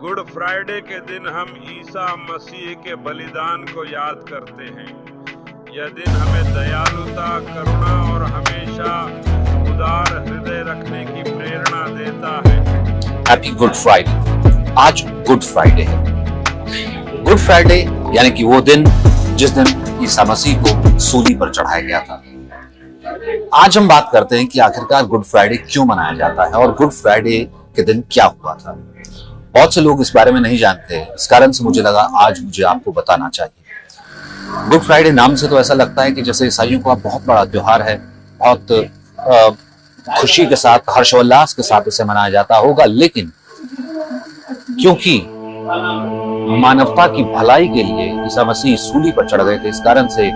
Good Friday के दिन हम ईसा मसीह के बलिदान को याद करते हैं। यह दिन हमें दयालुता, करुणा और हमेशा उदार हृदय रखने की प्रेरणा देता है। Happy good Friday. आज गुड फ्राइडे है। गुड फ्राइडे यानी कि वो दिन जिस दिन ईसा मसीह को सूली पर चढ़ाया गया था। आज हम बात करते हैं कि आखिरकार गुड फ्राइडे क्यों मनाया जाता है और गुड फ्राइडे के दिन क्या हुआ था। बहुत से लोग इस बारे में नहीं जानते, इस कारण से मुझे लगा आज मुझे आपको बताना चाहिए। गुड फ्राइडे नाम से तो ऐसा लगता है कि जैसे ईसाइयों का बहुत बड़ा त्योहार है, बहुत खुशी के साथ, हर्षोल्लास के साथ इसे मनाया जाता होगा, लेकिन क्योंकि मानवता की भलाई के लिए ईसा मसीह सूली पर चढ़ गए थे, इस कारण से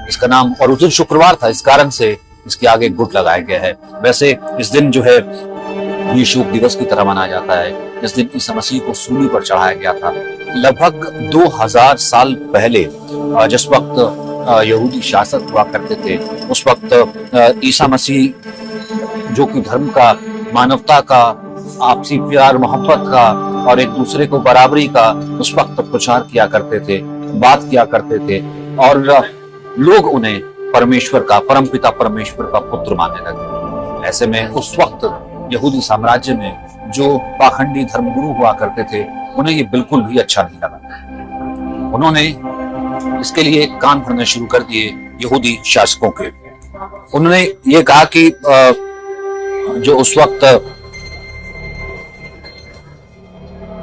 इसका नाम, और उस दिन शुक्रवार था, इस कारण से इसके आगे गुड लगाया गया है। वैसे इस दिन जो है ये शोक दिवस की तरह मनाया जाता है। इस दिन ईसा मसीह को सूली पर चढ़ाया गया था। लगभग 2000 साल पहले जिस वक्त यहूदी शासक हुआ करते थे, उस वक्त ईसा मसीह जो कि धर्म का, मानवता का, आपसी प्यार मोहब्बत का और एक दूसरे को बराबरी का उस वक्त प्रचार किया करते थे, बात किया करते थे, और लोग उन्हें परमेश्वर का, परमपिता परमेश्वर का पुत्र मानने लगे। ऐसे में उस वक्त यहूदी साम्राज्य में जो पाखंडी धर्मगुरु हुआ करते थे, उन्हें ये बिल्कुल भी अच्छा नहीं लगा। उन्होंने इसके लिए कान भरने शुरू कर दिए यहूदी शासकों के। उन्होंने ये कहा कि जो उस वक्त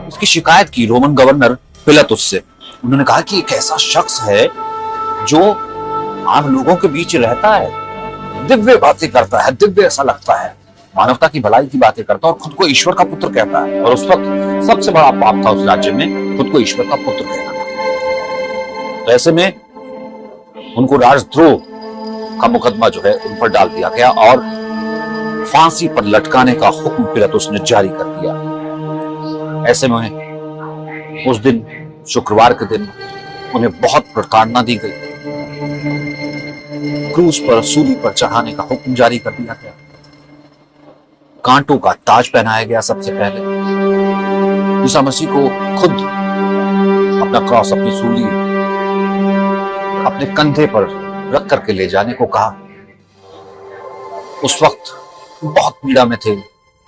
इसकी शिकायत की रोमन गवर्नर पिलातुस से। उन्होंने कहा कि एक ऐसा शख्स है जो आम लोगों के बीच रहता है, दिव्य बातें करता है, दिव्य ऐसा लगता है, मानवता की भलाई की बातें करता है और खुद को ईश्वर का पुत्र कहता है। और उस वक्त सबसे बड़ा पाप था उस राज्य में खुद को ईश्वर का पुत्र कहना। तो ऐसे में उनको राजद्रोह का मुकदमा जो है उन पर डाल दिया गया और फांसी पर लटकाने का हुक्म पिलातुस ने जारी कर दिया। ऐसे में उस दिन, शुक्रवार के दिन, उन्हें बहुत प्रताड़ना दी गई। क्रूस पर, सूली पर चढ़ाने का हुक्म जारी कर दिया गया। कांटों का ताज पहनाया गया। सबसे पहले ईसा मसीह को खुद अपना क्रॉस, अपनी सूली अपने कंधे पर रख करके ले जाने को कहा। उस वक्त बहुत पीड़ा में थे,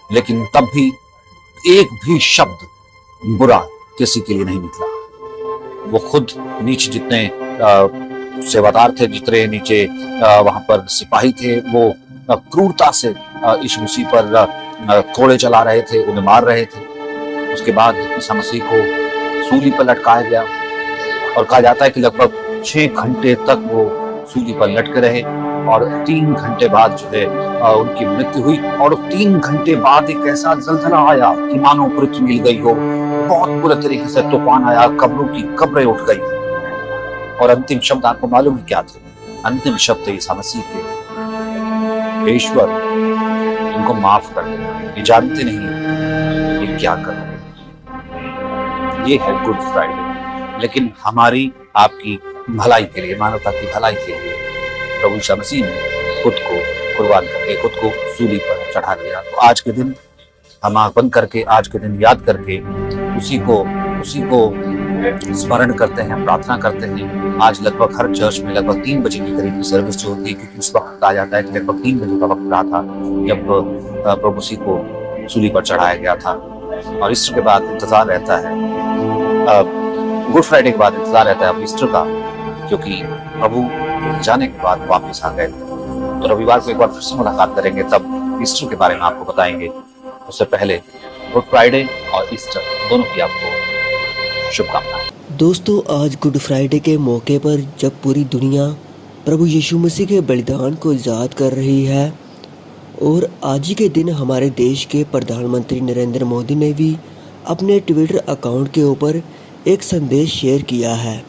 लेकिन तब भी एक भी शब्द बुरा किसी के लिए नहीं निकला। वो खुद नीचे जितने सेवादार थे, जितने नीचे वहां पर सिपाही थे, वो क्रूरता से यीशु मसीह पर कोड़े चला रहे थे, उन्हें मार रहे थे। उसके बाद ईसा मसीह को सूली पर लटकाया गया और कहा जाता है कि लगभग 6 घंटे तक वो सूली पर लटके रहे और 3 घंटे बाद जो है उनकी मृत्यु हुई। और 3 घंटे बाद एक ऐसा जलजला आया कि मानो पृथ्वी हिल गई हो। बहुत बुरे तरीके से तूफान आया, कब्रों की कब्रें उठ गई। और अंतिम शब्द आपको मालूम है क्या थे? अंतिम शब्द ईसा मसीह के, ईश्वर इनको माफ कर देना, ये जानते नहीं ये क्या कर रहे हैं। ये है गुड फ्राइडे। लेकिन हमारी आपकी भलाई के लिए, मानवता की भलाई के लिए प्रभु यीशु मसीह ने खुद को कुर्बान करके, खुद को सूली पर चढ़ा दिया। तो आज के दिन हम आंख बंद करके, आज के दिन याद करके उसी को स्मरण करते हैं, प्रार्थना करते हैं। आज लगभग हर चर्च में लगभग 3 बजे के करीब की सर्विस जो होती है, क्योंकि उस वक्त कहा जाता है कि लगभग 3 बजे का वक्त रहा था जब प्रभु मसीह को सूली पर चढ़ाया गया था। और ईस्टर के बाद इंतजार रहता है, गुड फ्राइडे के बाद इंतजार रहता है अब ईस्टर का, क्योंकि प्रभु जाने के बाद वापस आ गए। तो रविवार को एक बार फिर से मुलाकात करेंगे, तब ईस्टर के बारे में आपको बताएंगे। उससे पहले गुड फ्राइडे और ईस्टर दोनों की आपको शुभकामनाएं। दोस्तों, आज गुड फ्राइडे के मौके पर जब पूरी दुनिया प्रभु यीशु मसीह के बलिदान को याद कर रही है, और आज ही के दिन हमारे देश के प्रधानमंत्री नरेंद्र मोदी ने भी अपने ट्विटर अकाउंट के ऊपर एक संदेश शेयर किया है,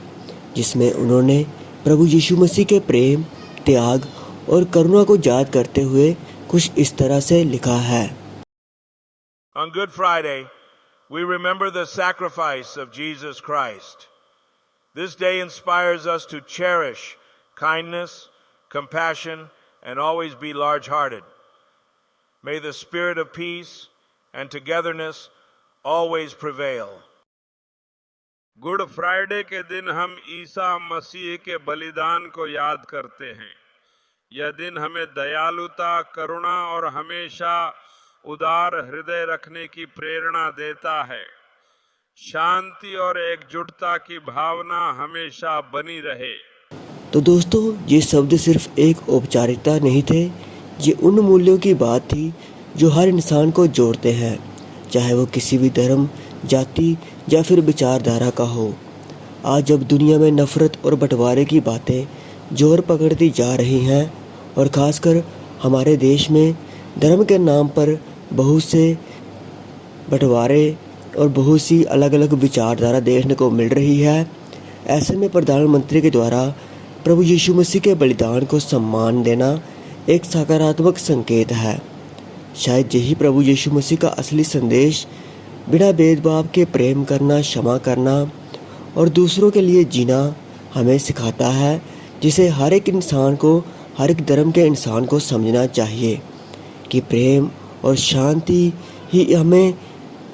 जिसमें उन्होंने प्रभु यीशु मसीह के प्रेम, त्याग और करुणा को याद करते हुए कुछ इस तरह से लिखा है। On Good Friday, we remember the sacrifice of Jesus Christ. This day inspires us to cherish kindness, compassion, and always be large-hearted. May the spirit of peace and togetherness always prevail. Good Friday के दिन हम ईसा मसीह के बलिदान को याद करते हैं। यह दिन हमें दयालुता, करुणा और हमेशा उदार हृदय रखने की प्रेरणा देता है। शांति और एकजुटता की भावना हमेशा बनी रहे। तो दोस्तों, ये शब्द सिर्फ एक औपचारिकता नहीं थे, ये उन मूल्यों की बात थी जो हर इंसान को जोड़ते हैं, चाहे वो किसी भी धर्म, जाति या फिर विचारधारा का हो। आज जब दुनिया में नफरत और बंटवारे की बातें जोर पकड़ती जा रही हैं और ख़ासकर हमारे देश में धर्म के नाम पर बहुत से बंटवारे और बहुत सी अलग अलग विचारधारा देखने को मिल रही है, ऐसे में प्रधानमंत्री के द्वारा प्रभु यीशु मसीह के बलिदान को सम्मान देना एक सकारात्मक संकेत है। शायद यही प्रभु यीशु मसीह का असली संदेश बिना भेदभाव के प्रेम करना, क्षमा करना और दूसरों के लिए जीना हमें सिखाता है, जिसे हर एक इंसान को, हर एक धर्म के इंसान को समझना चाहिए कि प्रेम और शांति ही हमें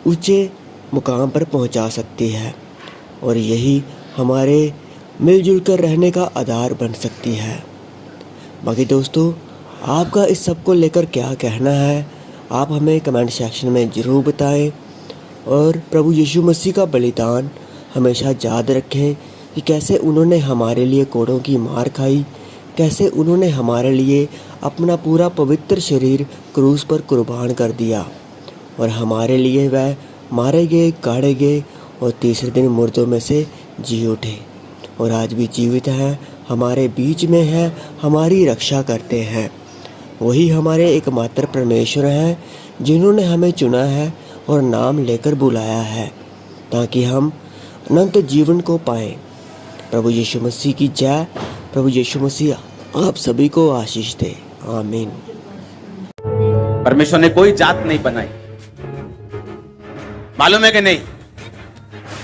ऊंचे मुकाम पर पहुंचा सकती है और यही हमारे मिलजुल कर रहने का आधार बन सकती है। बाकी दोस्तों, आपका इस सब को लेकर क्या कहना है, आप हमें कमेंट सेक्शन में ज़रूर बताएं और प्रभु यीशु मसीह का बलिदान हमेशा याद रखें कि कैसे उन्होंने हमारे लिए कोड़ों की मार खाई, कैसे उन्होंने हमारे लिए अपना पूरा पवित्र शरीर क्रूस पर कुर्बान कर दिया और हमारे लिए वह मारे गए, गाड़े गए और तीसरे दिन मुर्दों में से जी उठे और आज भी जीवित हैं, हमारे बीच में हैं, हमारी रक्षा करते हैं। वही हमारे एकमात्र परमेश्वर हैं जिन्होंने हमें चुना है और नाम लेकर बुलाया है ताकि हम अनंत जीवन को पाएं। प्रभु यीशु मसीह की जय। प्रभु यीशु मसीह आप सभी को आशीष दे। आमीन। परमेश्वर ने कोई जात नहीं बनाई, मालूम है कि नहीं?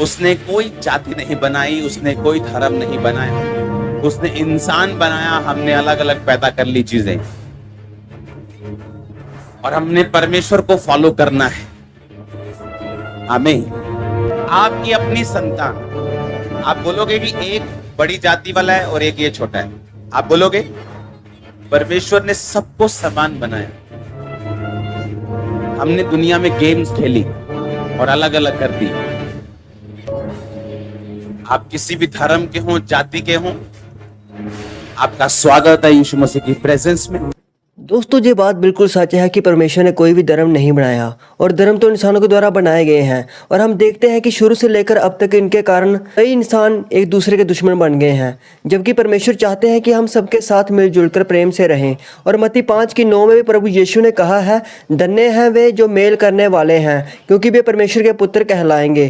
उसने कोई जाति नहीं बनाई, उसने कोई धर्म नहीं बनाया, उसने इंसान बनाया। हमने अलग अलग पैदा कर ली चीजें और हमने परमेश्वर को फॉलो करना है। आमीन। आपकी अपनी संतान, आप बोलोगे कि एक बड़ी जाति वाला है और एक ये छोटा है, आप बोलोगे? परमेश्वर ने सबको समान बनाया। हमने दुनिया में गेम्स खेली और अलग अलग कर दी। आप किसी भी धर्म के हों, जाति के हों, आपका स्वागत है यीशु मसीह की प्रेजेंस में। दोस्तों, ये बात बिल्कुल सच है कि परमेश्वर ने कोई भी धर्म नहीं बनाया और धर्म तो इंसानों के द्वारा बनाए गए हैं और हम देखते हैं कि शुरू से लेकर अब तक इनके कारण कई इंसान एक दूसरे के दुश्मन बन गए हैं, जबकि परमेश्वर चाहते हैं कि हम सबके साथ मिलजुल कर प्रेम से रहें। और मत्ती 5:9 में भी प्रभु यीशु ने कहा है, धन्य हैं वे जो मेल करने वाले हैं, क्योंकि वे परमेश्वर के पुत्र कहलाएंगे।